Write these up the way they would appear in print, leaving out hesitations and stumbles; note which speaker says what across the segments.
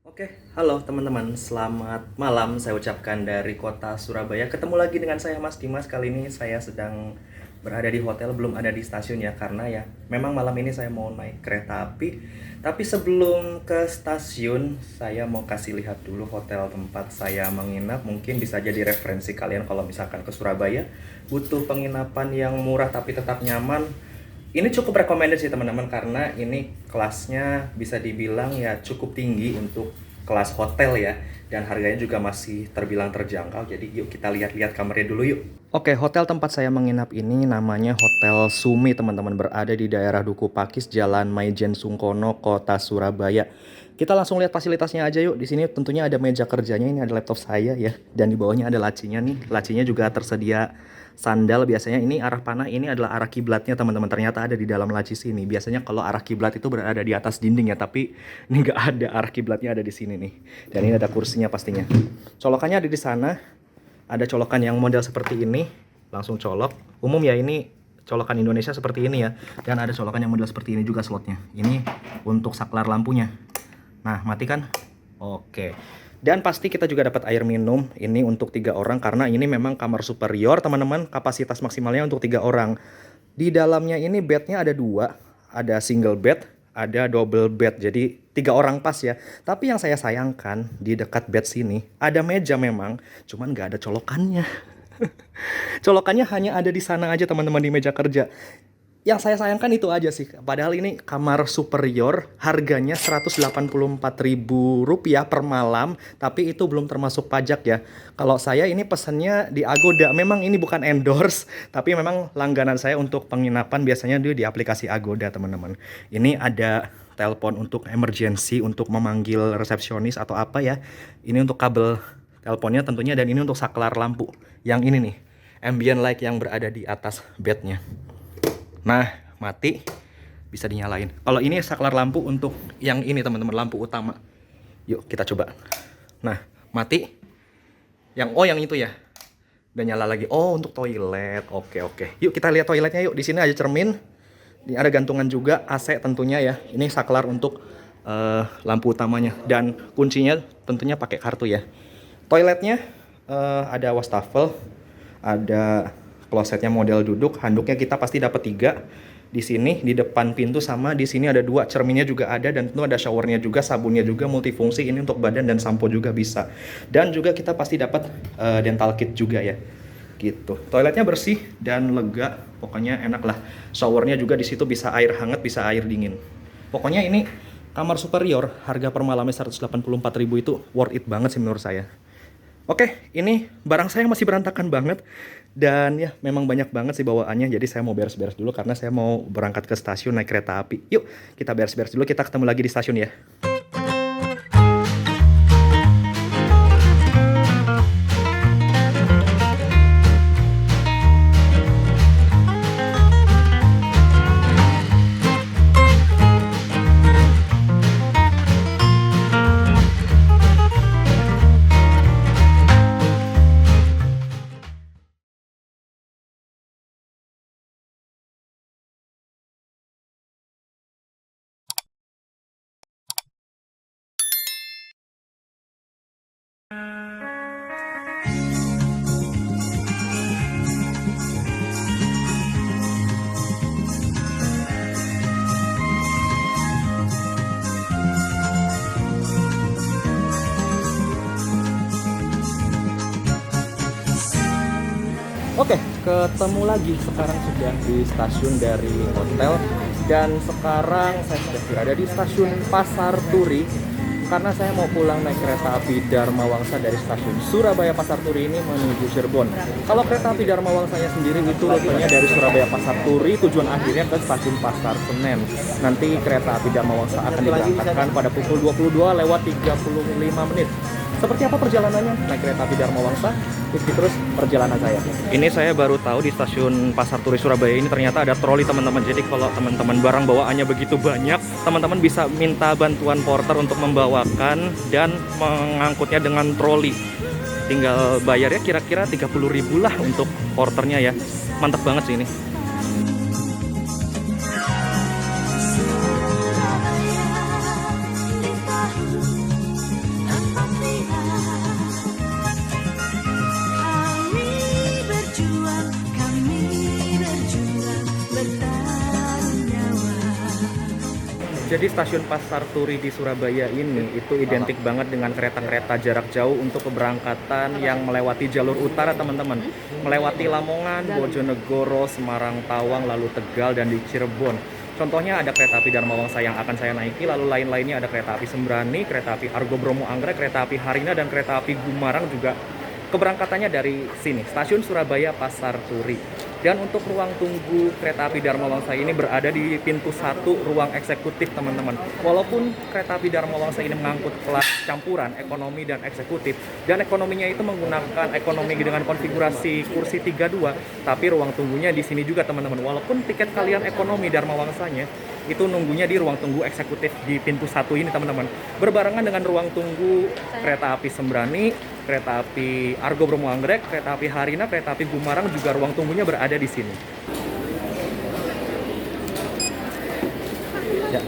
Speaker 1: Oke, halo teman-teman, selamat malam saya ucapkan dari kota Surabaya. Ketemu lagi dengan saya Mas Dimas. Kali ini saya sedang berada di hotel, belum ada di stasiun ya, karena ya memang malam ini saya mau naik kereta api. Tapi sebelum ke stasiun, saya mau kasih lihat dulu hotel tempat saya menginap. Mungkin bisa jadi referensi kalian kalau misalkan ke Surabaya, butuh penginapan yang murah tapi tetap nyaman. Ini cukup recommended sih teman-teman, karena ini kelasnya bisa dibilang ya cukup tinggi untuk kelas hotel ya, dan harganya juga masih terbilang terjangkau. Jadi yuk kita lihat-lihat kamarnya dulu yuk. Oke, hotel tempat saya menginap ini namanya Hotel Sumi teman-teman, berada di daerah Duku Pakis, Jalan Maijen Sungkono, Kota Surabaya. Kita langsung lihat fasilitasnya aja yuk. Di sini tentunya ada meja kerjanya, ini ada laptop saya ya, dan di bawahnya ada lacinya nih. Lacinya juga tersedia sandal. Biasanya ini arah panah, ini adalah arah kiblatnya teman-teman, ternyata ada di dalam laci sini. Biasanya kalau arah kiblat itu berada di atas dinding ya, tapi ini nggak ada, arah kiblatnya ada di sini nih. Dan ini ada kursinya pastinya. Colokannya ada di sana, ada colokan yang model seperti ini, langsung colok. Umum ya ini colokan Indonesia seperti ini ya, dan ada colokan yang model seperti ini juga slotnya. Ini untuk saklar lampunya. Nah, mati kan? Oke. Dan pasti kita juga dapat air minum. Ini untuk 3 orang karena ini memang kamar superior, teman-teman. Kapasitas maksimalnya untuk 3 orang. Di dalamnya ini bednya ada 2. Ada single bed, ada double bed. Jadi 3 orang pas ya. Tapi yang saya sayangkan di dekat bed sini ada meja memang, cuman nggak ada colokannya. Colokannya hanya ada di sana aja teman-teman, di meja kerja. Yang saya sayangkan itu aja sih. Padahal ini kamar superior, harganya Rp184.000 per malam, tapi itu belum termasuk pajak ya. Kalau saya ini pesannya di Agoda. Memang ini bukan endorse, tapi memang langganan saya untuk penginapan biasanya di aplikasi Agoda, teman-teman. Ini ada telepon untuk emergency, untuk memanggil resepsionis atau apa ya. Ini untuk kabel teleponnya tentunya, dan ini untuk saklar lampu. Yang ini nih, ambient light yang berada di atas bednya. Nah, mati, bisa dinyalain. Kalau ini saklar lampu untuk yang ini teman-teman, lampu utama. Yuk kita coba. Nah, mati. Yang itu ya. Udah nyala lagi. Oh, untuk toilet. Oke. Yuk kita lihat toiletnya yuk. Di sini ada cermin. Ini ada gantungan juga, AC tentunya ya. Ini saklar untuk lampu utamanya, dan kuncinya tentunya pakai kartu ya. Toiletnya ada wastafel, ada klosetnya model duduk, handuknya kita pasti dapat 3. Di sini di depan pintu, sama di sini ada 2, cerminnya juga ada, dan tentu ada showernya juga, sabunnya juga multifungsi, ini untuk badan dan sampo juga bisa. Dan juga kita pasti dapat dental kit juga ya. Gitu. Toiletnya bersih dan lega, pokoknya enak lah. Showernya juga di situ bisa air hangat, bisa air dingin. Pokoknya ini kamar superior, harga per malamnya 184.000 itu worth it banget sih menurut saya. Oke, ini barang saya masih berantakan banget, dan ya memang banyak banget sih bawaannya. Jadi saya mau beres-beres dulu karena saya mau berangkat ke stasiun naik kereta api. Yuk, kita beres-beres dulu, kita ketemu lagi di stasiun ya. Oke, ketemu lagi. Sekarang sudah di stasiun dari hotel, dan sekarang saya sudah berada di stasiun Pasar Turi karena saya mau pulang naik kereta api Dharma Wangsa dari stasiun Surabaya Pasar Turi ini menuju Cirebon. Kalau kereta api Dharma Wangsanya sendiri itu rutenya dari Surabaya Pasar Turi, tujuan akhirnya ke stasiun Pasar Senen. Nanti kereta api Dharma Wangsa akan diberangkatkan pada pukul 22:35. Seperti apa perjalanannya naik kereta api Dharma Wangsa? Ikuti terus perjalanan saya. Ini saya baru tahu di stasiun Pasar Turi Surabaya ini ternyata ada troli teman-teman. Jadi kalau teman-teman barang bawaannya begitu banyak, teman-teman bisa minta bantuan porter untuk membawakan dan mengangkutnya dengan troli. Tinggal bayarnya kira-kira 30.000 lah untuk porternya ya. Mantap banget sih ini. Jadi stasiun Pasar Turi di Surabaya ini itu identik banget dengan kereta-kereta jarak jauh untuk keberangkatan yang melewati jalur utara teman-teman. Melewati Lamongan, Bojonegoro, Semarang, Tawang, lalu Tegal, dan di Cirebon. Contohnya ada kereta api Dharma Wangsa yang akan saya naiki, lalu lain-lainnya ada kereta api Sembrani, kereta api Argo Bromo Anggrek, kereta api Harina, dan kereta api Gumarang juga keberangkatannya dari sini, stasiun Surabaya Pasar Turi. Dan untuk ruang tunggu kereta api Dharma Wangsa ini berada di pintu 1 ruang eksekutif teman-teman. Walaupun kereta api Dharma Wangsa ini mengangkut kelas campuran ekonomi dan eksekutif, dan ekonominya itu menggunakan ekonomi dengan konfigurasi kursi 32, tapi ruang tunggunya di sini juga teman-teman. Walaupun tiket kalian ekonomi Dharma Wangsanya itu nunggunya di ruang tunggu eksekutif di pintu 1 ini teman-teman. Berbarengan dengan ruang tunggu kereta api Sembrani, kereta api Argo Bromo Anggrek, kereta api Harina, kereta api Gumarang juga ruang tunggunya berada di sini. Ya.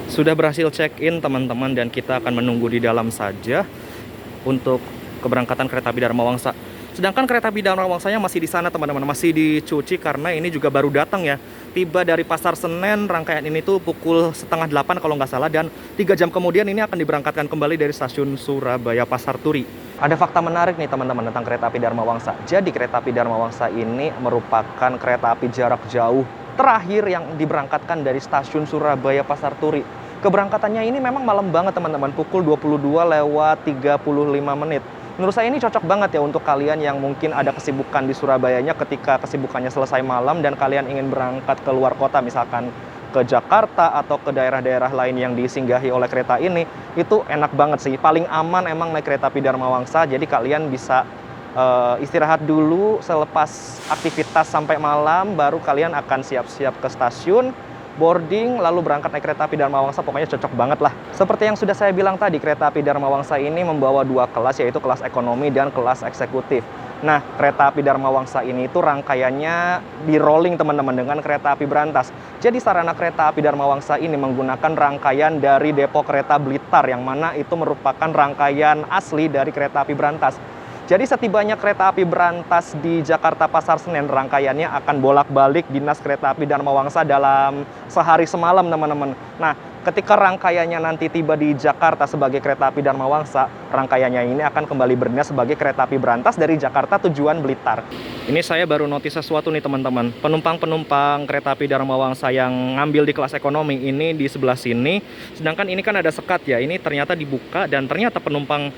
Speaker 1: Sudah berhasil check-in teman-teman dan kita akan menunggu di dalam saja untuk keberangkatan kereta api Dharma Wangsa. Sedangkan kereta api Dharma Wangsanya masih di sana teman-teman, masih dicuci karena ini juga baru datang ya. Tiba dari Pasar Senen, rangkaian ini tuh pukul 7:30 kalau nggak salah, dan 3 jam kemudian ini akan diberangkatkan kembali dari stasiun Surabaya Pasar Turi. Ada fakta menarik nih teman-teman tentang kereta api Dharma Wangsa. Jadi kereta api Dharma Wangsa ini merupakan kereta api jarak jauh terakhir yang diberangkatkan dari stasiun Surabaya Pasar Turi. Keberangkatannya ini memang malam banget teman-teman, pukul 22:35. Menurut saya ini cocok banget ya untuk kalian yang mungkin ada kesibukan di Surabayanya ketika kesibukannya selesai malam dan kalian ingin berangkat ke luar kota, misalkan ke Jakarta atau ke daerah-daerah lain yang disinggahi oleh kereta ini. Itu enak banget sih, paling aman emang naik kereta api Dharma Wangsa. Jadi kalian bisa istirahat dulu selepas aktivitas sampai malam, baru kalian akan siap-siap ke stasiun, boarding, lalu berangkat naik kereta api Dharma Wangsa. Pokoknya cocok banget lah. Seperti yang sudah saya bilang tadi, kereta api Dharma Wangsa ini membawa 2 kelas, yaitu kelas ekonomi dan kelas eksekutif. Nah, kereta api Dharma Wangsa ini itu rangkaiannya di rolling teman-teman dengan kereta api berantas. Jadi sarana kereta api Dharma Wangsa ini menggunakan rangkaian dari depo kereta Blitar, yang mana itu merupakan rangkaian asli dari kereta api berantas. Jadi setibanya kereta api berantas di Jakarta Pasar Senen, rangkaiannya akan bolak-balik dinas kereta api Dharma Wangsa dalam sehari semalam teman-teman. Nah, ketika rangkaiannya nanti tiba di Jakarta sebagai kereta api Dharma Wangsa, rangkaiannya ini akan kembali berdinas sebagai kereta api berantas dari Jakarta tujuan Blitar. Ini saya baru notice sesuatu nih teman-teman. Penumpang-penumpang kereta api Dharma Wangsa yang ngambil di kelas ekonomi ini di sebelah sini. Sedangkan ini kan ada sekat ya, ini ternyata dibuka dan ternyata penumpang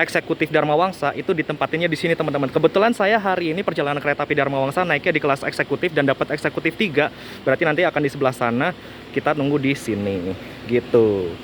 Speaker 1: eksekutif Dharma Wangsa itu ditempatinnya di sini teman-teman. Kebetulan saya hari ini perjalanan kereta api Dharma Wangsa naiknya di kelas eksekutif dan dapat eksekutif 3. Berarti nanti akan di sebelah sana, kita tunggu di sini gitu.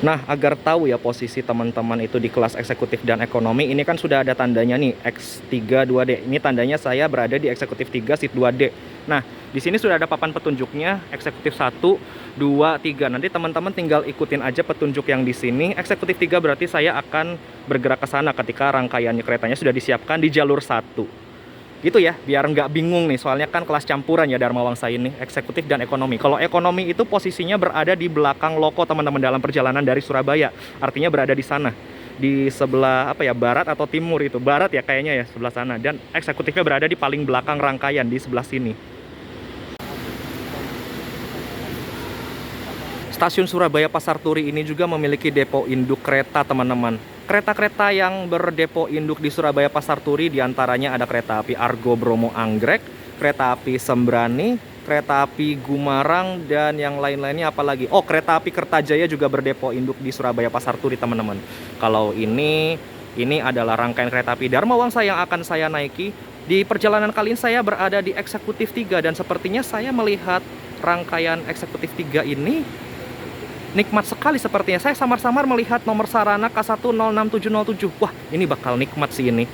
Speaker 1: Nah, agar tahu ya posisi teman-teman itu di kelas eksekutif dan ekonomi, ini kan sudah ada tandanya nih, X3 2D. Ini tandanya saya berada di eksekutif 3 seat 2D. Nah, di sini sudah ada papan petunjuknya, eksekutif 1, 2, 3. Nanti teman-teman tinggal ikutin aja petunjuk yang di sini. Eksekutif 3 berarti saya akan bergerak ke sana ketika rangkaiannya keretanya sudah disiapkan di jalur 1. Gitu ya, biar nggak bingung nih, soalnya kan kelas campuran ya Dharma Wangsa ini, eksekutif dan ekonomi. Kalau ekonomi itu posisinya berada di belakang loko teman-teman dalam perjalanan dari Surabaya, artinya berada di sana, di sebelah apa ya, barat atau timur itu, barat ya kayaknya ya, sebelah sana. Dan eksekutifnya berada di paling belakang rangkaian di sebelah sini. Stasiun Surabaya Pasar Turi ini juga memiliki depo induk kereta teman-teman. Kereta-kereta yang berdepo induk di Surabaya Pasar Turi diantaranya ada kereta api Argo Bromo Anggrek, kereta api Sembrani, kereta api Gumarang, dan yang lain-lainnya apalagi. Oh, kereta api Kertajaya juga berdepo induk di Surabaya Pasar Turi teman-teman. Kalau ini adalah rangkaian kereta api Dharma Wangsa yang akan saya naiki. Di perjalanan kali ini saya berada di eksekutif 3 dan sepertinya saya melihat rangkaian eksekutif 3 ini nikmat sekali sepertinya. Saya samar-samar melihat nomor sarana K10677. Wah, ini bakal nikmat sih ini.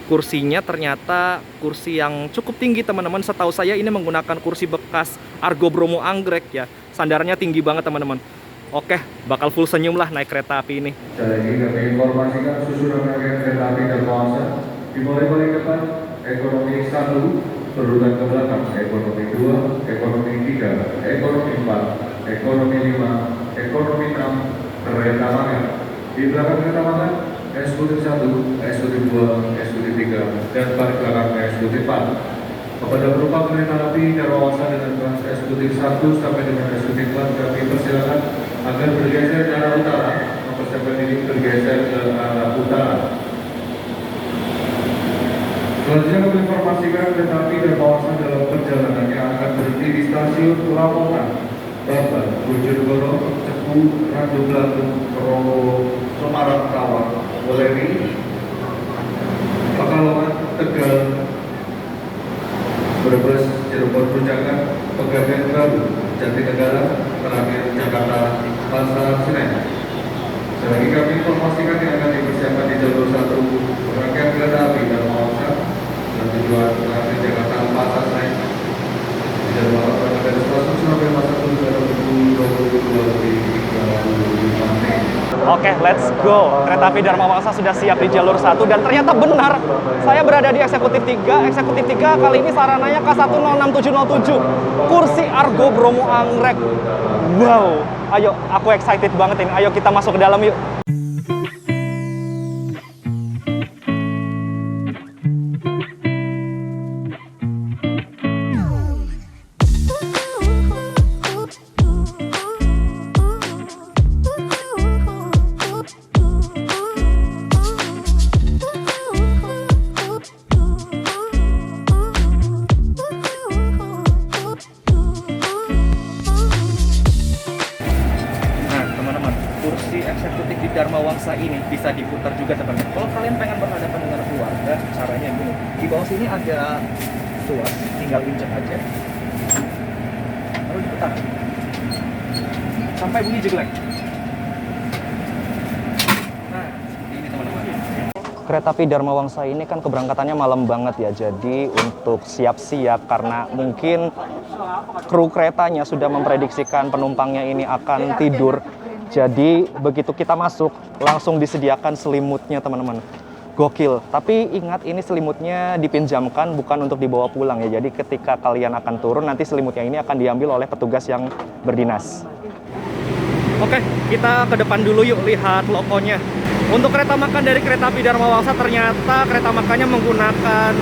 Speaker 1: Kursinya ternyata kursi yang cukup tinggi teman-teman. Setahu saya ini menggunakan kursi bekas Argo Bromo Anggrek ya. Sandarannya tinggi banget teman-teman. Oke, bakal full senyum lah naik kereta api ini.
Speaker 2: Jadi kami informasikan susunan rangkaian kereta api Dharma Wangsa dimulai paling depan ekonomi 1, berurutan ke belakang ekonomi 2, ekonomi 3, ekonomi 4, ekonomi 5, ekonomi 6, kereta makan. Di belakang kereta makan, eksekutif 1, eksekutif 2, eksekutif 3, dan paling belakang eksekutif 4. Kepada penumpang kereta api Darmawangsa dengan kelas eksekutif 1 sampai dengan eksekutif 4 kami persilakan agar bergeser ke arah utara, mempersiapkan diri bergeser ke arah utara. Selanjutnya kami informasikan kereta api Darmawangsa dalam perjalanannya akan berhenti di stasiun Lamongan, Babat, Bojonegoro, Cepu, Randublatung, Rowo, Semarang, Tawang, Weleri, Pekalongan, Tegal, Brebes, Cirebon, Pejagan, Pegadaian Baru, Jatinegara, terakhir Jakarta, Pasar Senen. Sekali lagi kami informasikan yang akan dipersiapkan di jalur 1 rangkaian kereta api Darmawangsa dan tujuan terakhir Jakarta Pasar Senen. Di jalur berangkat dari stasiun Surabaya Pasar Turi pada pukul 22.35 menit.
Speaker 3: Oke, let's go. Kereta api Darmawangsa sudah siap di jalur 1 dan ternyata benar. Saya berada di eksekutif 3. Eksekutif 3 kali ini sarananya K106707. Kursi Argo Bromo Anggrek. Wow. Ayo, aku excited banget ini. Ayo kita masuk ke dalam yuk.
Speaker 1: Eksekutif di Darmawangsa ini bisa diputar juga teman-teman. Kalau kalian pengen berhadapan dengan keluarga, caranya gini. Di bawah sini ada tuas, tinggal injek aja. Lalu diputar. Sampai bunyi jeglek. Nah, seperti ini teman-teman.
Speaker 3: Kereta api Darmawangsa ini kan keberangkatannya malam banget ya. Jadi untuk siap-siap karena mungkin kru keretanya sudah memprediksikan penumpangnya ini akan tidur. Jadi begitu kita masuk langsung disediakan selimutnya teman-teman. Gokil. Tapi ingat ini selimutnya dipinjamkan bukan untuk dibawa pulang ya. Jadi ketika kalian akan turun nanti selimutnya ini akan diambil oleh petugas yang berdinas.
Speaker 1: Oke, kita ke depan dulu yuk lihat logonya. Untuk kereta makan dari kereta api Darmawangsa ternyata kereta makannya menggunakan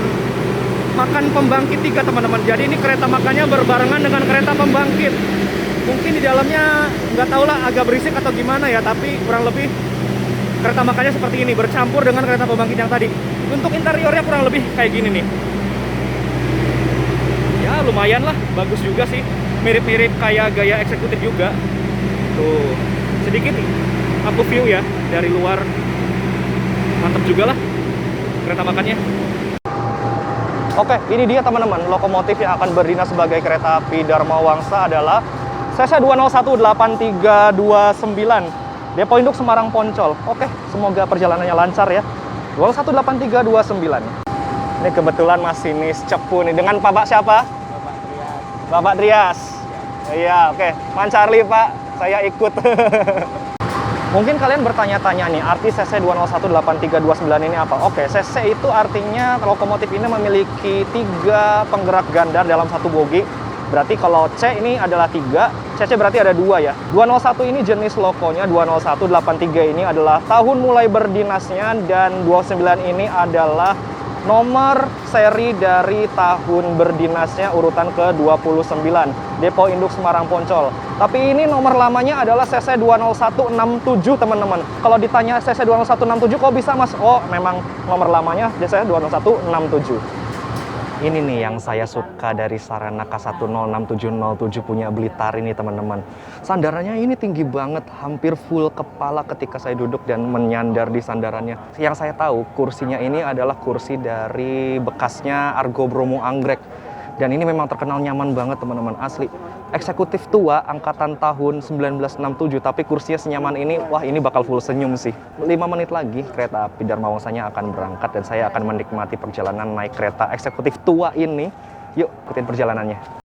Speaker 1: makan pembangkit 3 teman-teman. Jadi ini kereta makannya berbarengan dengan kereta pembangkit. Mungkin di dalamnya nggak tahu lah agak berisik atau gimana ya, tapi kurang lebih kereta makannya seperti ini bercampur dengan kereta pembangkit yang tadi. Untuk interiornya kurang lebih kayak gini nih. Ya lumayan lah, bagus juga sih. Mirip-mirip kayak gaya eksekutif juga. Tuh, sedikit aku view ya dari luar. Mantap juga lah kereta makannya.
Speaker 3: Oke, ini dia teman-teman. Lokomotif yang akan berdinas sebagai kereta api Darmawangsa adalah CC 2018329, Depo Induk Semarang Poncol. Oke, semoga perjalanannya lancar ya. 2018329. Ini kebetulan masinis Cepu nih dengan Pak siapa?
Speaker 4: Bapak Trias.
Speaker 3: Bapak Trias. Iya, oke. Man Charlie, Pak. Saya ikut. Mungkin kalian bertanya-tanya nih, arti CC 2018329 ini apa? Oke, CC itu artinya lokomotif ini memiliki 3 penggerak ganda dalam satu bogi. Berarti kalau C ini adalah 3, CC berarti ada 2 ya. 201 ini jenis lokonya, 20183 ini adalah tahun mulai berdinasnya, dan 29 ini adalah nomor seri dari tahun berdinasnya urutan ke-29. Depo Induk Semarang Poncol. Tapi ini nomor lamanya adalah CC 20167 teman-teman. Kalau ditanya CC 20167 kok bisa mas? Oh memang nomor lamanya CC 20167. Ini nih yang saya suka dari Sarana K106707 punya Blitar ini teman-teman. Sandarannya ini tinggi banget, hampir full kepala ketika saya duduk dan menyandar di sandarannya. Yang saya tahu kursinya ini adalah kursi dari bekasnya Argo Bromo Anggrek. Dan ini memang terkenal nyaman banget teman-teman, asli. Eksekutif tua angkatan tahun 1967 tapi kursinya senyaman ini, wah ini bakal full senyum sih. 5 menit lagi kereta api Darmawangsanya akan berangkat dan saya akan menikmati perjalanan naik kereta eksekutif tua ini. Yuk ikutin perjalanannya.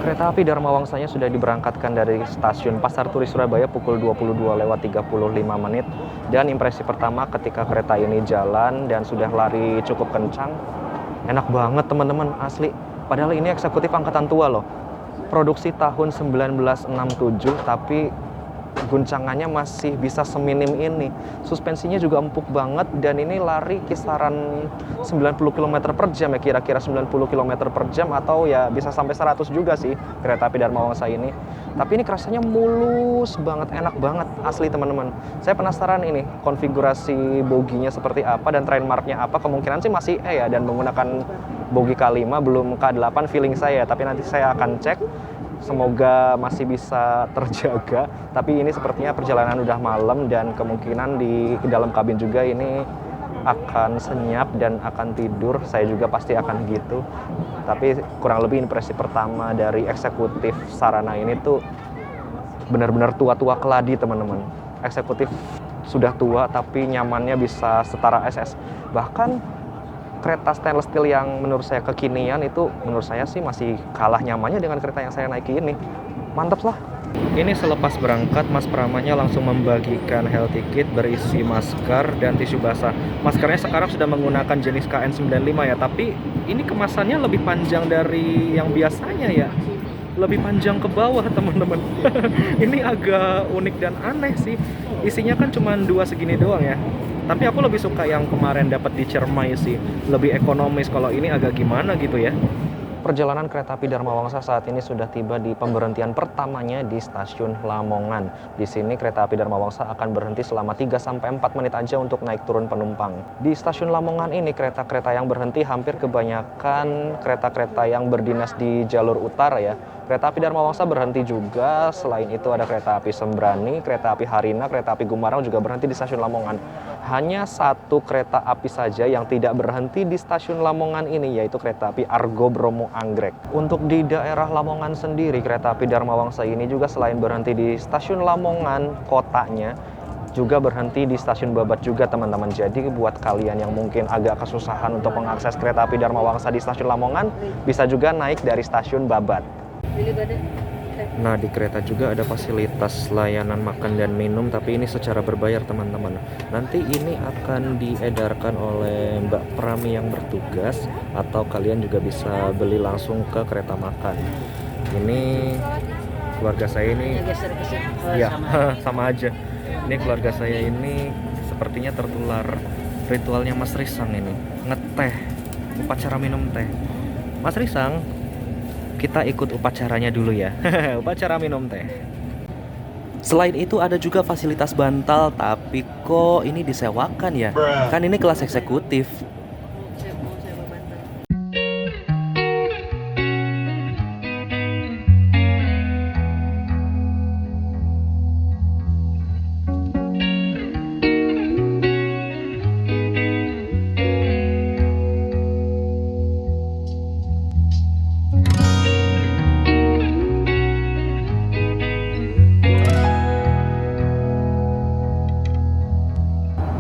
Speaker 3: Kereta api Dharma Wangsanya sudah diberangkatkan dari stasiun Pasar Turi Surabaya pukul 22:35 menit. Dan impresi pertama ketika kereta ini jalan dan sudah lari cukup kencang, enak banget teman-teman, asli. Padahal ini eksekutif angkatan tua loh. Produksi tahun 1967, tapi guncangannya masih bisa seminim ini. Suspensinya juga empuk banget dan ini lari kisaran 90 km per jam ya, kira-kira 90 km per jam atau ya bisa sampai 100 juga sih kereta api Dharma Wangsa ini. Tapi ini kerasanya mulus banget, enak banget asli teman-teman. Saya penasaran ini konfigurasi boginya seperti apa dan trainmarknya apa. Kemungkinan sih masih ya dan menggunakan bogi K5 belum K8 feeling saya, tapi nanti saya akan cek. Semoga masih bisa terjaga, tapi ini sepertinya perjalanan udah malam dan kemungkinan di dalam kabin juga ini akan senyap dan akan tidur. Saya juga pasti akan gitu. Tapi kurang lebih impresi pertama dari eksekutif Sarana ini tuh benar-benar tua-tua keladi teman-teman. Eksekutif sudah tua tapi nyamannya bisa setara SS. Bahkan kereta stainless steel yang menurut saya kekinian itu menurut saya sih masih kalah nyamannya dengan kereta yang saya naiki ini. Mantap lah. Ini selepas berangkat Mas Pramanya langsung membagikan health ticket berisi masker dan tisu basah. Maskernya sekarang sudah menggunakan jenis KN95 ya, tapi ini kemasannya lebih panjang dari yang biasanya ya. Lebih panjang ke bawah teman-teman. Ini agak unik dan aneh sih. Isinya kan cuma 2 segini doang ya. Tapi aku lebih suka yang kemarin dapat di Cermai sih, lebih ekonomis. Kalau ini agak gimana gitu ya. Perjalanan kereta api Dharma Wangsa saat ini sudah tiba di pemberhentian pertamanya di stasiun Lamongan. Di sini kereta api Dharma Wangsa akan berhenti selama 3-4 menit aja untuk naik turun penumpang. Di stasiun Lamongan ini kereta-kereta yang berhenti hampir kebanyakan kereta-kereta yang berdinas di jalur utara ya. Kereta api Dharma Wangsa berhenti juga, selain itu ada kereta api Sembrani, kereta api Harina, kereta api Gumarang juga berhenti di stasiun Lamongan. Hanya satu kereta api saja yang tidak berhenti di stasiun Lamongan ini, yaitu kereta api Argo Bromo Anggrek. Untuk di daerah Lamongan sendiri, kereta api Dharma Wangsa ini juga selain berhenti di stasiun Lamongan kotanya, juga berhenti di stasiun Babat juga teman-teman. Jadi buat kalian yang mungkin agak kesusahan untuk mengakses kereta api Dharma Wangsa di stasiun Lamongan, bisa juga naik dari stasiun Babat. Nah, di kereta juga ada fasilitas layanan makan dan minum, tapi ini secara berbayar teman-teman. Nanti ini akan diedarkan oleh Mbak Prami yang bertugas, atau kalian juga bisa beli langsung ke kereta makan. Ini keluarga saya ini ya sama aja. Ini keluarga saya ini sepertinya tertular ritualnya Mas Risang ini, ngeteh, upacara minum teh. Mas Risang, kita ikut upacaranya dulu ya. Upacara minum teh. Selain itu ada juga fasilitas bantal, tapi kok ini disewakan ya? Kan ini kelas eksekutif.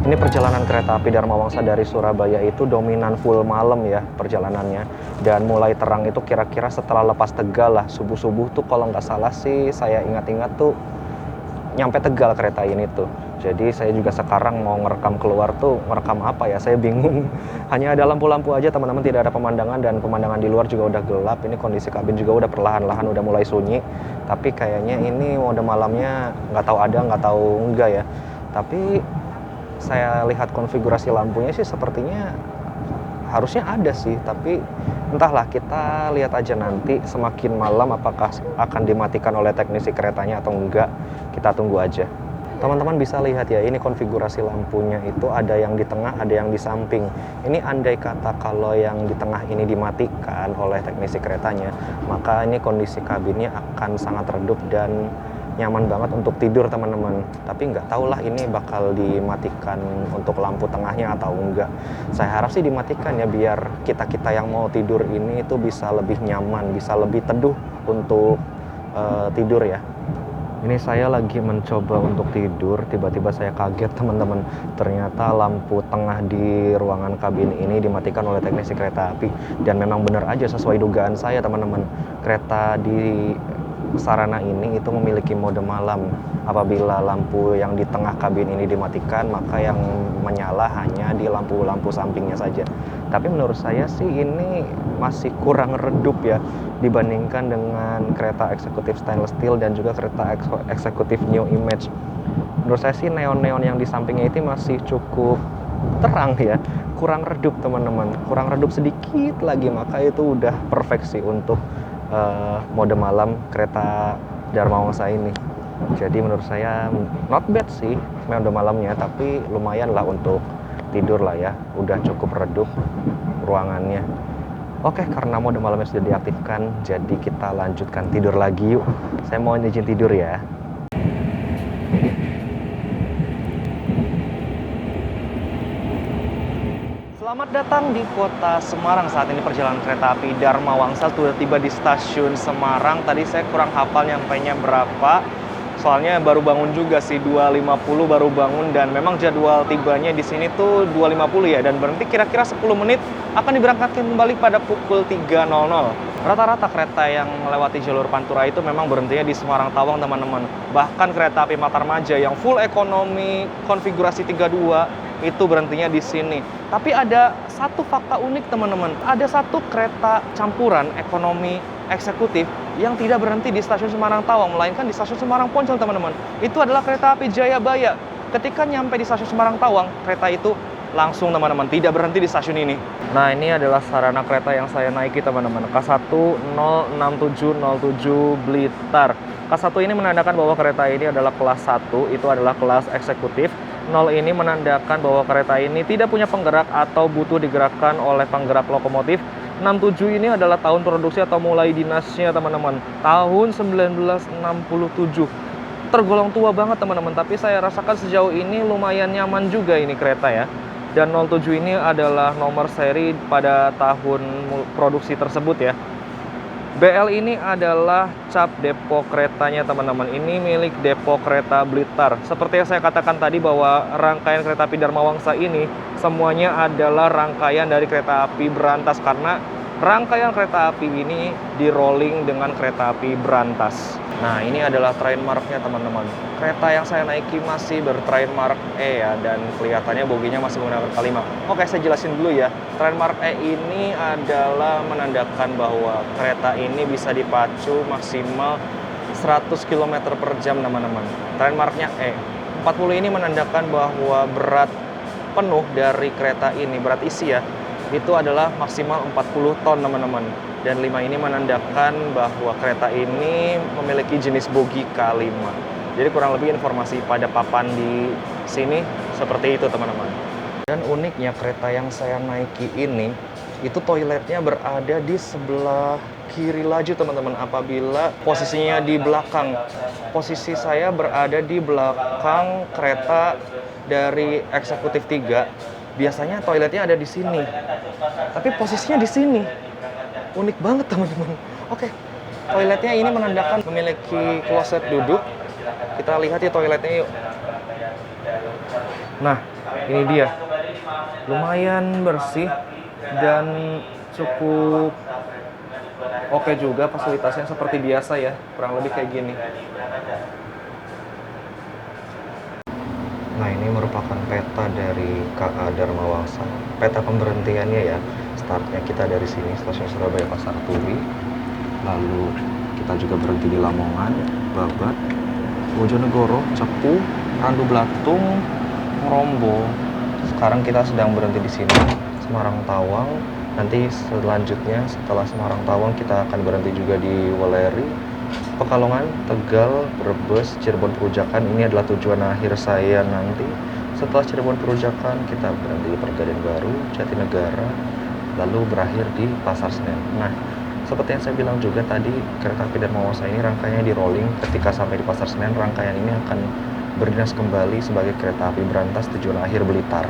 Speaker 3: Ini perjalanan kereta api Dharma Wangsa dari Surabaya itu dominan full malam ya perjalanannya. Dan mulai terang itu kira-kira setelah lepas Tegal lah. Subuh-subuh tuh kalau nggak salah sih saya ingat-ingat tuh nyampe Tegal kereta ini tuh. Jadi saya juga sekarang mau ngerekam keluar tuh, ngerekam apa ya, saya bingung. Hanya ada lampu-lampu aja teman-teman, tidak ada pemandangan. Dan pemandangan di luar juga udah gelap. Ini kondisi kabin juga udah perlahan-lahan udah mulai sunyi. Tapi kayaknya ini mode malamnya nggak tahu ada, nggak tahu enggak ya. Tapi saya lihat konfigurasi lampunya sih sepertinya harusnya ada sih, tapi entahlah, kita lihat aja nanti semakin malam apakah akan dimatikan oleh teknisi keretanya atau enggak, kita tunggu aja. Teman-teman bisa lihat ya, ini konfigurasi lampunya itu ada yang di tengah, ada yang di samping. Ini andai kata kalau yang di tengah ini dimatikan oleh teknisi keretanya, maka ini kondisi kabinnya akan sangat redup dan nyaman banget untuk tidur teman-teman. Tapi nggak tahulah ini bakal dimatikan untuk lampu tengahnya atau enggak. Saya harap sih dimatikan ya, biar kita-kita yang mau tidur ini itu bisa lebih nyaman, bisa lebih teduh untuk tidur ya. Ini saya lagi mencoba untuk tidur, tiba-tiba saya kaget teman-teman. Ternyata lampu tengah di ruangan kabin ini dimatikan oleh teknisi kereta api. Dan memang benar aja sesuai dugaan saya teman-teman. Kereta di sarana ini itu memiliki mode malam. Apabila lampu yang di tengah kabin ini dimatikan, maka yang menyala hanya di lampu-lampu sampingnya saja. Tapi menurut saya sih ini masih kurang redup ya dibandingkan dengan kereta eksekutif stainless steel dan juga kereta eksekutif new image. Menurut saya sih neon-neon yang di sampingnya itu masih cukup terang ya, kurang redup teman-teman, kurang redup sedikit lagi, maka itu udah perfect sih untuk mode malam kereta Dharma Wangsa ini. Jadi menurut saya not bad sih mode malamnya, tapi lumayan lah untuk tidur lah ya, udah cukup redup ruangannya. Oke, karena mode malamnya sudah diaktifkan, jadi kita lanjutkan tidur lagi yuk. Saya mau izin tidur ya. Selamat datang di kota Semarang. Saat ini perjalanan kereta api Dharma Wangsa sudah tiba di stasiun Semarang. Tadi saya kurang hafal nyampainya berapa. Soalnya baru bangun juga sih, 2.50 baru bangun, dan memang jadwal tibanya di sini tuh 2.50 ya, dan berhenti kira-kira 10 menit akan diberangkatkan kembali pada pukul 3.00. Rata-rata kereta yang melewati jalur Pantura itu memang berhentinya di Semarang Tawang teman-teman. Bahkan kereta api Matarmaja yang full ekonomi konfigurasi 32 itu berhentinya di sini. Tapi ada satu fakta unik teman-teman. Ada satu kereta campuran ekonomi eksekutif yang tidak berhenti di stasiun Semarang Tawang, melainkan di stasiun Semarang Poncol teman-teman. Itu adalah kereta api Jayabaya. Ketika nyampe di stasiun Semarang Tawang, kereta itu langsung teman-teman tidak berhenti di stasiun ini. Nah, ini adalah sarana kereta yang saya naiki teman-teman, K106707 Blitar. K1 ini menandakan bahwa kereta ini adalah kelas 1, itu adalah kelas eksekutif. 0 ini menandakan bahwa kereta ini tidak punya penggerak atau butuh digerakkan oleh penggerak lokomotif. 67 ini adalah tahun produksi atau mulai dinasnya teman-teman, tahun 1967. Tergolong tua banget teman-teman, tapi saya rasakan sejauh ini lumayan nyaman juga ini kereta ya. Dan 07 ini adalah nomor seri pada tahun produksi tersebut ya. BL ini adalah cap depo keretanya teman-teman. Ini milik depo kereta Blitar. Seperti yang saya katakan tadi bahwa rangkaian kereta api Dharma Wangsa ini semuanya adalah rangkaian dari kereta api berantas, karena rangkaian kereta api ini di rolling dengan kereta api berantas. Nah, ini adalah train marknya teman-teman. Kereta yang saya naiki masih bertrain mark E ya, dan kelihatannya boginya masih menggunakan K5. Oke, saya jelasin dulu ya. Train mark E ini adalah menandakan bahwa kereta ini bisa dipacu maksimal 100 km per jam teman-teman. Train marknya E. 40 ini menandakan bahwa berat penuh dari kereta ini, berat isi ya, itu adalah maksimal 40 ton teman-teman. Dan 5 ini menandakan bahwa kereta ini memiliki jenis bogi K5. Jadi kurang lebih informasi pada papan di sini seperti itu teman-teman. Dan uniknya kereta yang saya naiki ini, itu toiletnya berada di sebelah kiri laju teman-teman. Apabila posisinya di belakang, posisi saya berada di belakang kereta dari eksekutif 3. Biasanya toiletnya ada di sini, tapi posisinya di sini. Unik banget teman-teman. Oke, toiletnya ini menandakan memiliki kloset duduk. Kita lihat ya toiletnya yuk. Nah, ini dia. Lumayan bersih dan cukup oke juga, fasilitasnya seperti biasa ya, kurang lebih kayak gini. Nah, ini merupakan peta dari KA Dharma Wangsa. Peta pemberhentiannya ya. Startnya kita dari sini, stasiun Surabaya Pasar Turi. Lalu kita juga berhenti di Lamongan, Babat, Bojonegoro, Cepu, Randu Blatung, Rombo. Sekarang kita sedang berhenti di sini, Semarang Tawang. Nanti selanjutnya setelah Semarang Tawang kita akan berhenti juga di Weleri, Pekalongan, Tegal, Brebes, Cirebon Perujakan. Ini adalah tujuan akhir saya nanti. Setelah Cirebon Perujakan kita berhenti di Pegadaian Baru, Jatinegara, lalu berakhir di Pasar Senen. Nah, seperti yang saya bilang juga tadi, kereta api Dharma Wangsa ini rangkaiannya di rolling. Ketika sampai di Pasar Senen, rangkaian ini akan berdinas kembali sebagai kereta api berantas tujuan akhir Blitar.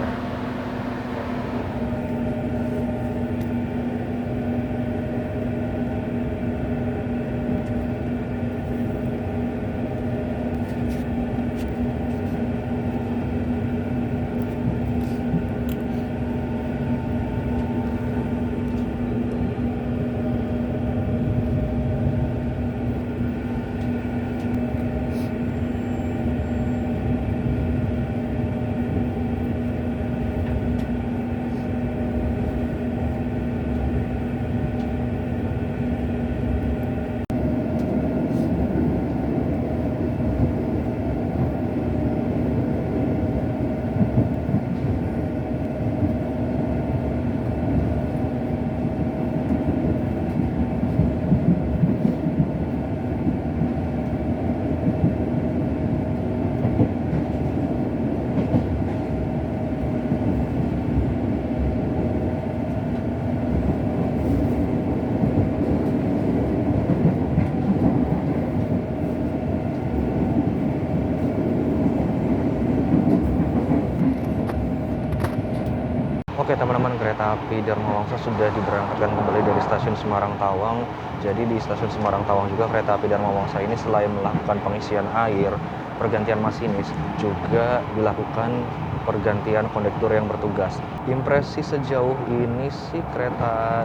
Speaker 3: kereta api Dharma Wangsa sudah diberangkatkan kembali dari stasiun Semarang Tawang. Jadi di stasiun Semarang Tawang juga kereta api Dharma Wangsa ini selain melakukan pengisian air, pergantian masinis, juga dilakukan pergantian kondektur yang bertugas. Impresi sejauh ini sih kereta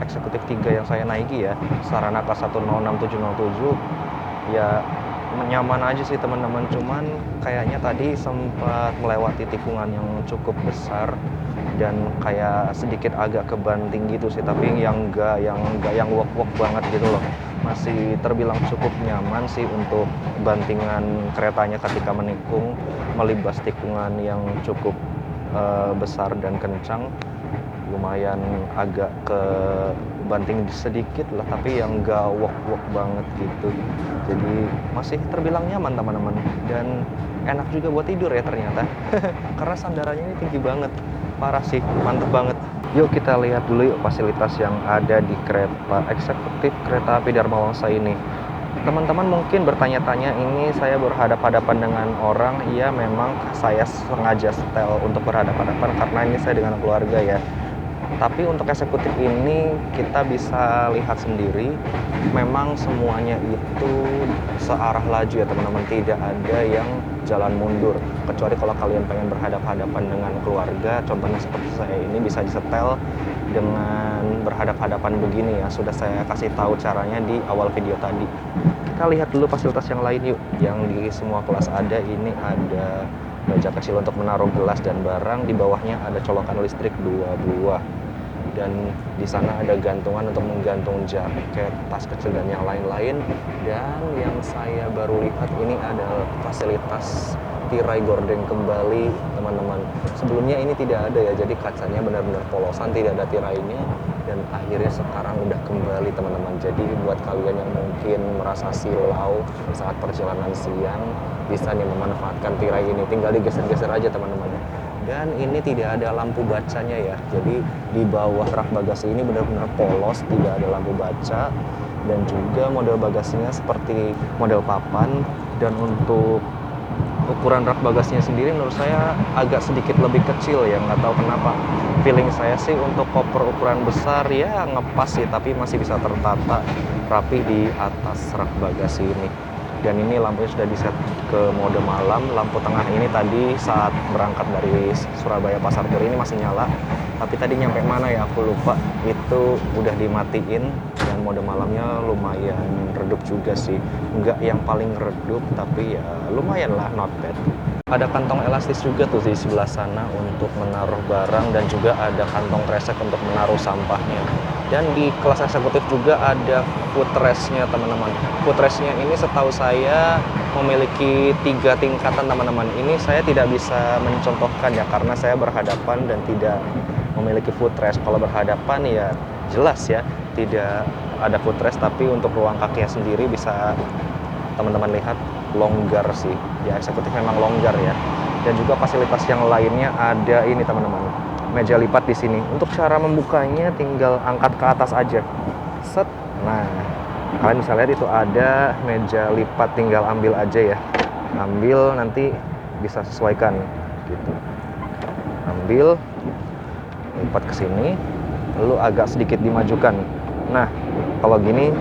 Speaker 3: eksekutif 3 yang saya naiki ya, Saranaka 106707, ya nyaman aja sih teman-teman. Cuman kayaknya tadi sempat melewati tikungan yang cukup besar dan kayak sedikit agak kebanting gitu sih, tapi yang enggak yang wok-wok banget gitu loh. Masih terbilang cukup nyaman sih untuk bantingan keretanya ketika menikung, melibas tikungan yang cukup besar dan kencang. Lumayan agak ke banting sedikit lah, tapi yang enggak wok-wok banget gitu. Jadi masih terbilang nyaman teman-teman, dan enak juga buat tidur ya ternyata. Karena sandarannya ini tinggi banget, parah sih, mantep banget. Yuk kita lihat dulu yuk fasilitas yang ada di kereta eksekutif kereta api Dharma Wangsa ini. Teman-teman mungkin bertanya-tanya, ini saya berhadapan-hadapan dengan orang. Iya, memang saya sengaja setel untuk berhadapan-hadapan karena ini saya dengan keluarga ya. Tapi untuk eksekutif ini kita bisa lihat sendiri, memang semuanya itu searah laju ya teman-teman, tidak ada yang jalan mundur. Kecuali kalau kalian pengen berhadap-hadapan dengan keluarga, contohnya seperti saya ini bisa disetel dengan berhadap-hadapan begini ya. Sudah saya kasih tahu caranya di awal video tadi. Kita lihat dulu fasilitas yang lain yuk, yang di semua kelas ada. Ini ada meja kecil untuk menaruh gelas dan barang, di bawahnya ada colokan listrik 2 buah. Dan di sana ada gantungan untuk menggantung jaket, tas kecil dan yang lain-lain. Dan yang saya baru lihat ini ada fasilitas tirai gorden kembali teman-teman. Sebelumnya ini tidak ada ya, jadi kacanya benar-benar polosan, tidak ada tirainya. Dan akhirnya sekarang udah kembali teman-teman. Jadi buat kalian yang mungkin merasa silau saat perjalanan siang, bisa nih memanfaatkan tirai ini, tinggal digeser-geser aja teman-teman. Dan ini tidak ada lampu bacanya ya, jadi di bawah rak bagasi ini benar-benar polos, tidak ada lampu baca. Dan juga model bagasinya seperti model papan. Dan untuk ukuran rak bagasinya sendiri menurut saya agak sedikit lebih kecil ya, nggak tahu kenapa. Feeling saya sih untuk koper ukuran besar ya ngepas sih, tapi masih bisa tertata rapi di atas rak bagasi ini. Dan ini lampunya sudah diset ke mode malam. Lampu tengah ini tadi saat berangkat dari Surabaya Pasar Turi ini masih nyala, tapi tadi nyampe mana ya aku lupa, itu udah dimatiin. Dan mode malamnya lumayan redup juga sih, nggak yang paling redup tapi ya lumayan lah, not bad. Ada kantong elastis juga tuh di sebelah sana untuk menaruh barang, dan juga ada kantong kresek untuk menaruh sampahnya. Dan di kelas eksekutif juga ada footrest-nya teman-teman. Footrest-nya ini setahu saya memiliki 3 tingkatan teman-teman. Ini saya tidak bisa mencontohkan ya, karena saya berhadapan dan tidak memiliki footrest. Kalau berhadapan ya jelas ya tidak ada footrest, tapi untuk ruang kakinya sendiri bisa teman-teman lihat longgar sih. Ya eksekutif memang longgar ya. Dan juga fasilitas yang lainnya ada ini teman-teman, meja lipat di sini. Untuk cara membukanya tinggal angkat ke atas aja. Set. Nah, kalian bisa lihat itu ada meja lipat, tinggal ambil aja ya. Ambil, nanti bisa sesuaikan gitu. Ambil, lipat ke sini, lalu agak sedikit dimajukan. Nah, kalau gini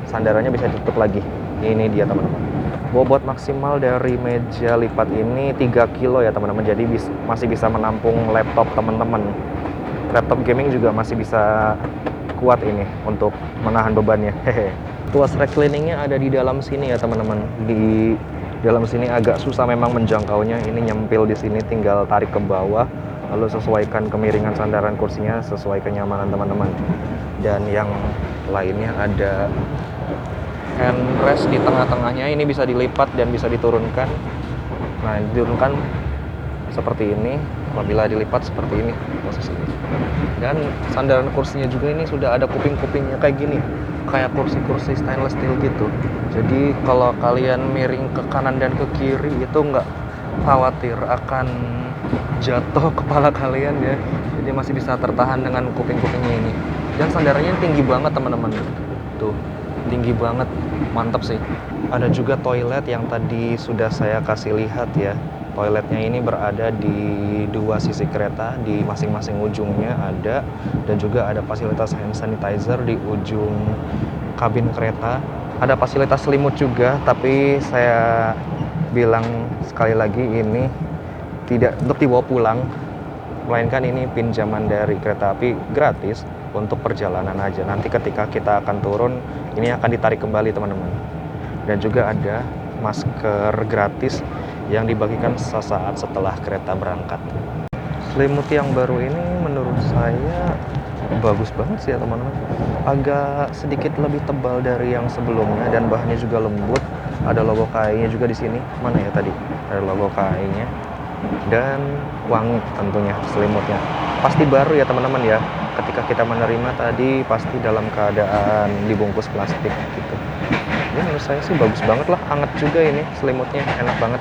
Speaker 3: sandarannya bisa ditutup lagi. Ini dia teman-teman. Bobot maksimal dari meja lipat ini 3 kilo ya teman-teman. Jadi masih bisa menampung laptop teman-teman. Laptop gaming juga masih bisa kuat ini untuk menahan bebannya. Tuas recliningnya ada di dalam sini ya teman-teman. Di dalam sini agak susah memang menjangkaunya. Ini nyempil di sini, tinggal tarik ke bawah, lalu sesuaikan kemiringan sandaran kursinya sesuai kenyamanan teman-teman. Dan yang lainnya ada handrest di tengah-tengahnya, ini bisa dilipat dan bisa diturunkan. Nah, diturunkan seperti ini, apabila dilipat seperti ini posisinya. Dan sandaran kursinya juga ini sudah ada kuping-kupingnya kayak gini, kayak kursi-kursi stainless steel gitu. Jadi kalau kalian miring ke kanan dan ke kiri itu nggak khawatir akan jatuh kepala kalian ya. Jadi masih bisa tertahan dengan kuping-kupingnya ini. Dan sandarannya tinggi banget teman-teman. Tuh, tinggi banget, mantap sih. Ada juga toilet yang tadi sudah saya kasih lihat ya. Toiletnya ini berada di dua sisi kereta, di masing-masing ujungnya ada, dan juga ada fasilitas hand sanitizer di ujung kabin kereta. Ada fasilitas selimut juga, tapi saya bilang sekali lagi ini tidak untuk dibawa pulang, melainkan ini pinjaman dari kereta api gratis untuk perjalanan aja. Nanti ketika kita akan turun, ini akan ditarik kembali teman-teman. Dan juga ada masker gratis yang dibagikan sesaat setelah kereta berangkat. Selimut yang baru ini menurut saya bagus banget sih ya teman-teman. Agak sedikit lebih tebal dari yang sebelumnya dan bahannya juga lembut. Ada logo KAI-nya juga di sini. Mana ya tadi? Ada logo KAI-nya. Dan wangi tentunya selimutnya. Pasti baru ya teman-teman ya. Ketika kita menerima tadi pasti dalam keadaan dibungkus plastik gitu. Ya menurut saya sih bagus banget lah, hangat juga ini selimutnya, enak banget.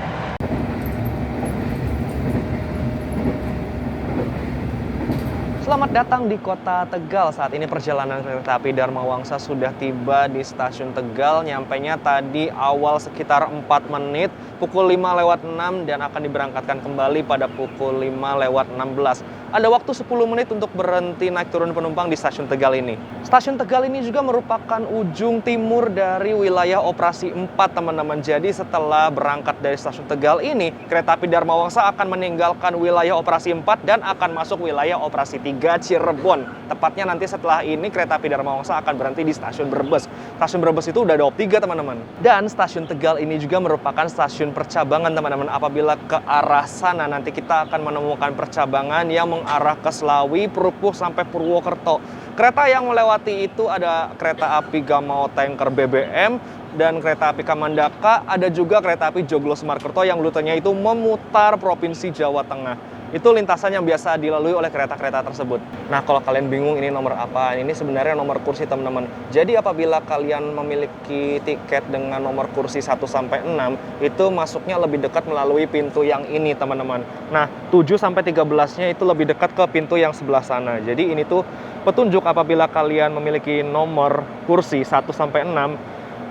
Speaker 3: Selamat datang di Kota Tegal. Saat ini perjalanan kereta api Dharma Wangsa sudah tiba di stasiun Tegal. Nyampainya tadi awal sekitar 4 menit, pukul 5:06 dan akan diberangkatkan kembali pada pukul 5:16. Ada waktu 10 menit untuk berhenti naik turun penumpang di stasiun Tegal ini. Stasiun Tegal ini juga merupakan ujung timur dari wilayah operasi 4, teman-teman. Jadi setelah berangkat dari stasiun Tegal ini, kereta api Dharma Wangsa akan meninggalkan wilayah operasi 4 dan akan masuk wilayah operasi 3 Cirebon. Tepatnya nanti setelah ini kereta api Dharma Wangsa akan berhenti di stasiun Brebes. Stasiun Brebes itu udah ada op 3 teman-teman. Dan stasiun Tegal ini juga merupakan stasiun percabangan teman-teman. Apabila ke arah sana nanti kita akan menemukan percabangan yang mengarah ke Slawi, Purwokerto sampai Purwokerto. Kereta yang melewati itu ada kereta api Gamao Tanker BBM dan kereta api Kamandaka, ada juga kereta api Joglo Semarkerto yang rutenya itu memutar Provinsi Jawa Tengah. Itu lintasan yang biasa dilalui oleh kereta-kereta tersebut. Nah, kalau kalian bingung ini nomor apa, ini sebenarnya nomor kursi teman-teman. Jadi apabila kalian memiliki tiket dengan nomor kursi 1-6, itu masuknya lebih dekat melalui pintu yang ini teman-teman. Nah, 7-13-nya itu lebih dekat ke pintu yang sebelah sana. Jadi ini tuh petunjuk apabila kalian memiliki nomor kursi 1-6,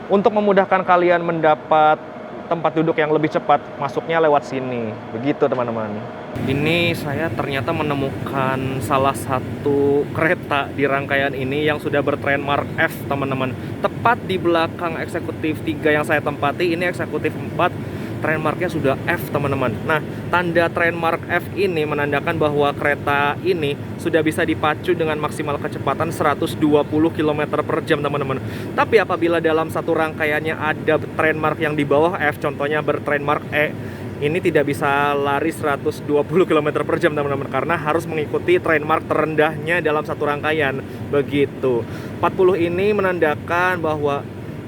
Speaker 3: untuk memudahkan kalian mendapat tempat duduk yang lebih cepat, masuknya lewat sini. Begitu teman-teman. Ini saya ternyata menemukan salah satu kereta di rangkaian ini yang sudah bertrainmark F teman-teman. Tepat di belakang eksekutif 3 yang saya tempati, ini eksekutif 4. Trainmarknya sudah F teman-teman. Nah, tanda trainmark F ini menandakan bahwa kereta ini sudah bisa dipacu dengan maksimal kecepatan 120 km per jam teman-teman. Tapi apabila dalam satu rangkaiannya ada trainmark yang di bawah F, contohnya bertrainmark E, ini tidak bisa lari 120 km per jam teman-teman, karena harus mengikuti trainmark terendahnya dalam satu rangkaian. Begitu. 40 ini menandakan bahwa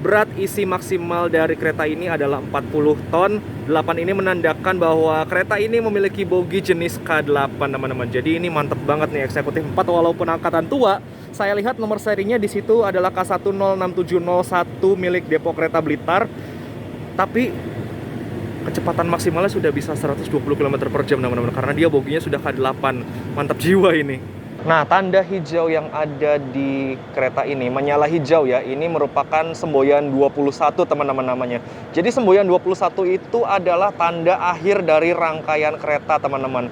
Speaker 3: berat isi maksimal dari kereta ini adalah 40 ton. 8 ini menandakan bahwa kereta ini memiliki bogi jenis K8 teman-teman. Jadi ini mantep banget nih eksekutif 4 walaupun angkatan tua. Saya lihat nomor serinya di situ adalah K106701 milik Depo Kereta Blitar. Tapi kecepatan maksimalnya sudah bisa 120 km per jam teman-teman, karena dia boginya sudah K8. Mantap jiwa ini. Nah, tanda hijau yang ada di kereta ini, menyala hijau ya, ini merupakan semboyan 21 teman-teman namanya. Jadi semboyan 21 itu adalah tanda akhir dari rangkaian kereta teman-teman.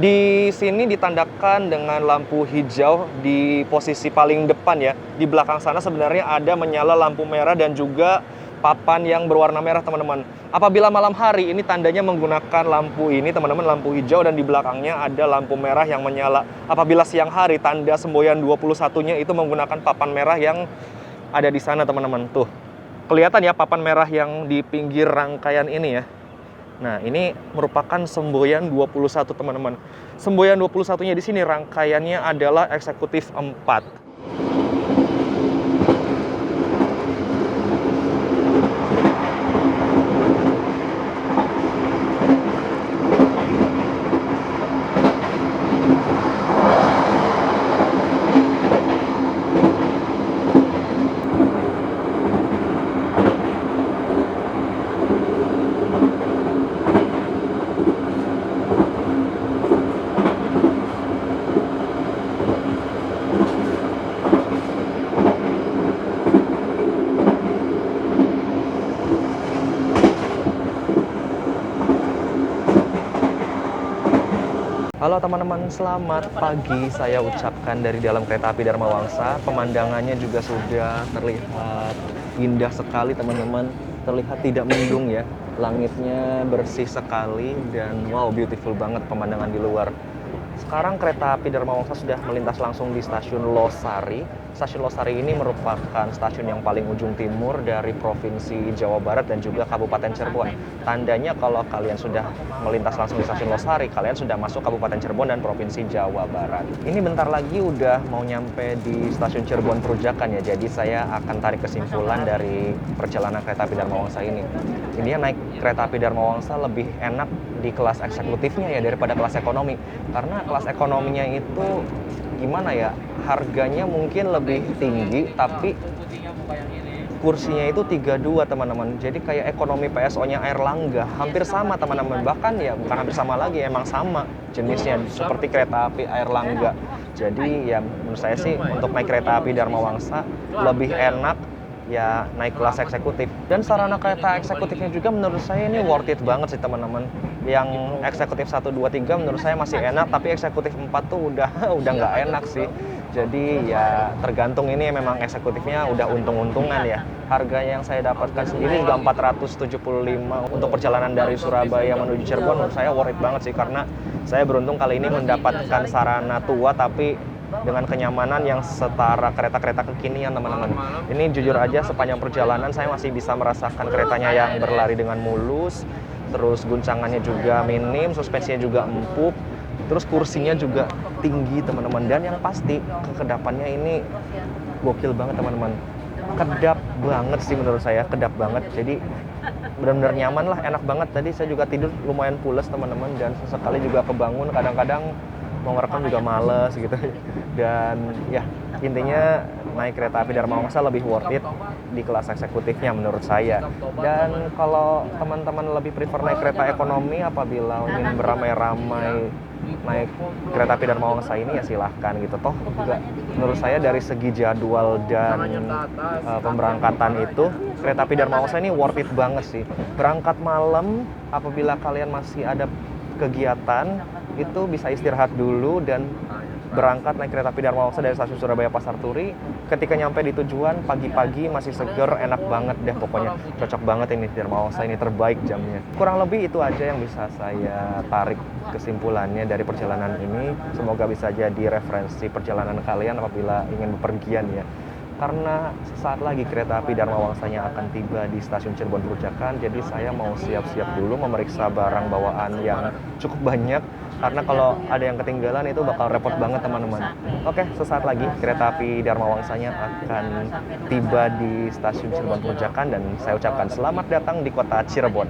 Speaker 3: Di sini ditandakan dengan lampu hijau di posisi paling depan ya. Di belakang sana sebenarnya ada menyala lampu merah dan juga papan yang berwarna merah teman-teman. Apabila malam hari ini tandanya menggunakan lampu ini teman-teman, lampu hijau, dan di belakangnya ada lampu merah yang menyala. Apabila siang hari tanda semboyan 21-nya itu menggunakan papan merah yang ada di sana teman-teman. Tuh, kelihatan ya papan merah yang di pinggir rangkaian ini ya. Nah, ini merupakan semboyan 21 teman-teman. Semboyan 21-nya di sini rangkaiannya adalah eksekutif 4. Halo teman-teman, selamat pagi. Saya ucapkan dari dalam kereta api Dharma Wangsa. Pemandangannya juga sudah terlihat indah sekali teman-teman. Terlihat tidak mendung ya. Langitnya bersih sekali dan wow, beautiful banget pemandangan di luar. Sekarang kereta api Dharma Wangsa sudah melintas langsung di stasiun Losari. Stasiun Losari ini merupakan stasiun yang paling ujung timur dari Provinsi Jawa Barat dan juga Kabupaten Cirebon. Tandanya kalau kalian sudah melintas langsung di stasiun Losari, kalian sudah masuk Kabupaten Cirebon dan Provinsi Jawa Barat. Ini bentar lagi udah mau nyampe di stasiun Cirebon Perujakan ya. Jadi saya akan tarik kesimpulan dari perjalanan kereta api Dharma Wangsa ini. Intinya naik kereta api Dharma Wangsa lebih enak di kelas eksekutifnya ya daripada kelas ekonomi. Karena kelas ekonominya itu gimana ya, harganya mungkin lebih tinggi tapi kursinya itu 32 teman-teman. Jadi kayak ekonomi PSO-nya Airlangga hampir sama teman-teman, bahkan ya bukan hampir sama lagi, emang sama jenisnya seperti kereta api Airlangga. Jadi ya menurut saya sih untuk naik kereta api Dharma Wangsa lebih enak ya naik kelas eksekutif. Dan sarana kereta eksekutifnya juga menurut saya ini worth it banget sih teman-teman. Yang eksekutif 1, 2, 3 menurut saya masih enak, tapi eksekutif 4 tuh udah nggak enak sih. Jadi ya tergantung, ini memang eksekutifnya udah untung-untungan ya. Harga yang saya dapatkan sendiri juga 475 untuk perjalanan dari Surabaya menuju Cirebon. Menurut saya worth it banget sih, karena saya beruntung kali ini mendapatkan sarana tua tapi dengan kenyamanan yang setara kereta-kereta kekinian teman-teman. Ini jujur aja sepanjang perjalanan saya masih bisa merasakan keretanya yang berlari dengan mulus, terus guncangannya juga minim, suspensinya juga empuk, terus kursinya juga tinggi teman-teman, dan yang pasti kekedapannya ini gokil banget teman-teman. Kedap banget sih menurut saya, kedap banget. Jadi benar-benar nyaman lah, enak banget. Tadi saya juga tidur lumayan pules teman-teman, dan sesekali juga kebangun, kadang-kadang mau ngerekam juga males gitu. Dan ya intinya naik kereta api Dharma Wangsa lebih worth it di kelas eksekutifnya menurut saya. Dan kalau teman-teman lebih prefer naik kereta ekonomi apabila ingin beramai-ramai naik kereta api Dharma Wangsa ini ya silahkan gitu. Toh juga menurut saya dari segi jadwal dan pemberangkatan itu kereta api Dharma Wangsa ini worth it banget sih. Berangkat malam apabila kalian masih ada kegiatan itu bisa istirahat dulu dan berangkat naik kereta api Dharma Wangsa dari stasiun Surabaya Pasar Turi. Ketika nyampe di tujuan pagi-pagi masih seger, enak banget deh pokoknya. Cocok banget ini Dharma Wangsa, ini terbaik jamnya. Kurang lebih itu aja yang bisa saya tarik kesimpulannya dari perjalanan ini. Semoga bisa jadi referensi perjalanan kalian apabila ingin bepergian ya. Karena sesaat lagi kereta api Dharma Wangsanya akan tiba di stasiun Cirebon Perujakan, jadi saya mau siap-siap dulu memeriksa barang bawaan yang cukup banyak, karena kalau ada yang ketinggalan itu bakal repot banget teman-teman. Oke, sesaat lagi kereta api Dharma Wangsanya akan tiba di stasiun Cirebon Perujakan, dan saya ucapkan selamat datang di kota Cirebon.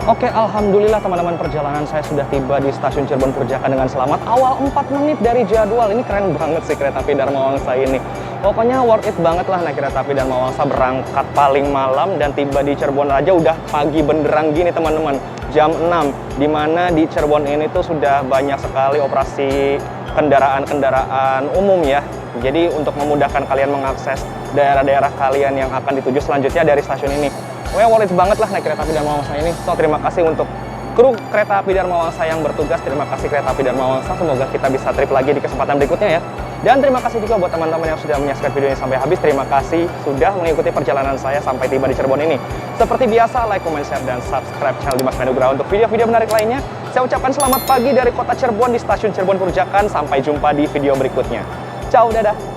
Speaker 3: Oke, alhamdulillah teman-teman, perjalanan saya sudah tiba di stasiun Cirebon Perujakan dengan selamat. Awal 4 menit dari jadwal. Ini keren banget sih kereta api Dharma Wangsa ini. Pokoknya worth it banget lah naik kereta api Dharma Wangsa, berangkat paling malam dan tiba di Cirebon aja udah pagi benderang gini teman-teman. Jam 6, dimana di Cirebon ini tuh sudah banyak sekali operasi kendaraan-kendaraan umum ya. Jadi untuk memudahkan kalian mengakses daerah-daerah kalian yang akan dituju selanjutnya dari stasiun ini. Pokoknya worth it banget lah naik kereta api Dharma Wangsa ini. So, terima kasih untuk kru kereta api Dharma Wangsa yang bertugas. Terima kasih kereta api Dharma Wangsa. Semoga kita bisa trip lagi di kesempatan berikutnya ya. Dan terima kasih juga buat teman-teman yang sudah menyaksikan video ini sampai habis. Terima kasih sudah mengikuti perjalanan saya sampai tiba di Cirebon ini. Seperti biasa, like, comment, share, dan subscribe channel Dimas Mahendra untuk video-video menarik lainnya. Saya ucapkan selamat pagi dari kota Cirebon di stasiun Cirebon Perujakan. Sampai jumpa di video berikutnya. Ciao, dadah!